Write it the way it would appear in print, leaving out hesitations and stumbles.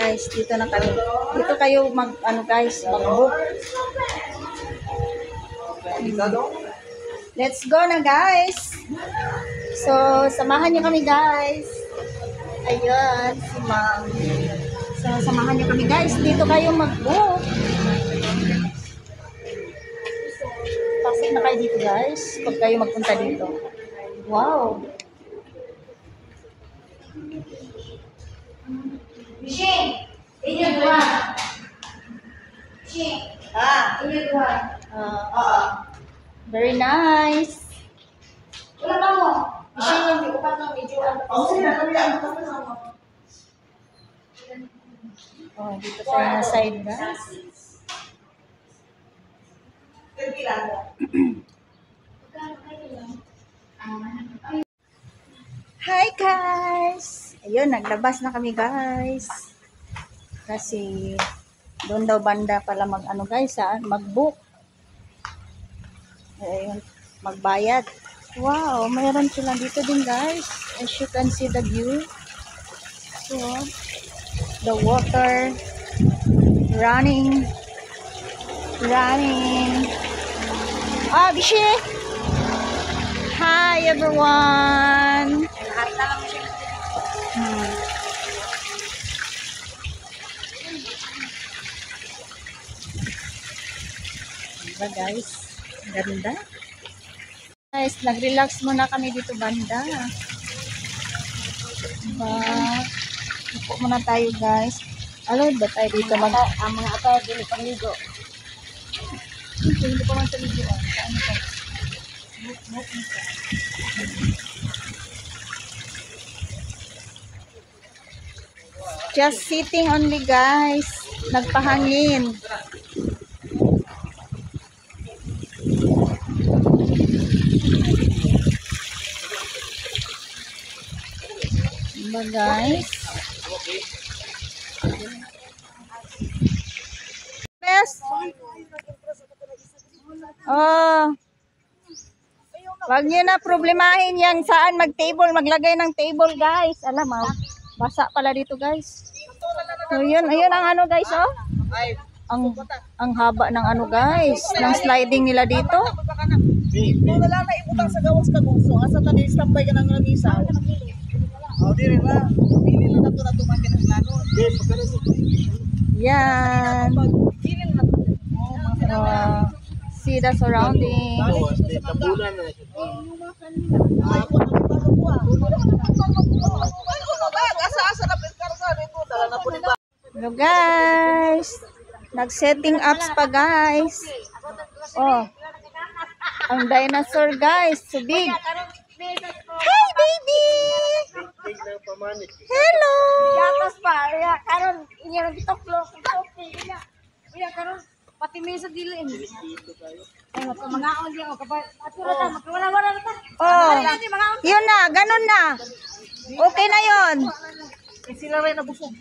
guys. Dito na kami. Dito kayo guys, mag-book. Let's go na guys. So, samahan niyo kami guys. Ayan, si Ma'am. So, samahan niyo kami guys. Dito kayo mag-book. Pasok na kayo dito guys. Pag kayo magpunta dito. Wow. Michelle, ini dua. Michelle, ini dua. Very nice. Wala ba mo? Michelle, upat ng medyo. dito sa side guys. Hi guys! Ayun, naglabas na kami guys. Kasi doon daw banda pala mag-book. Ayun, magbayad. Wow, mayroon sila dito din guys. As you can see the view. So, the water running. Bishi! Hi everyone! Diba guys? Ganda. Guys, nag-relax muna kami dito banda. Diba? Upo muna tayo guys. Ano ba tayo dito? Ang mga ata, dili pangligo. Hindi pa man sa video. Ano pa? Just sitting only guys. Nagpahangin. Diba guys? Best. Wag niyo na problemahin yang saan mag-table, maglagay ng table guys. Alam mo, basa pala dito guys. So yun, ayun ang ano guys oh. Ang haba ng ano guys, ng sliding nila dito. Kung wala na ibutang sa gawas ka gusto, asa tadi standby ka ng lamisa. Dire ba? Pili lang na to na tumakin ang plano. Yan. Pili lang na to. See the surrounding. Hello guys. Nag-setting ups pa guys. Oh. Ang dinosaur guys. So big. Hi baby. Hello. Yatas pa, ya karon inya nang gitoklo, ya karon pati may sa dilin. Ay mga on di ako kapag aturo ta magwala-wala na ta. Oh. Yun na, ganun na. Okay na yun. Sila rin nabusog.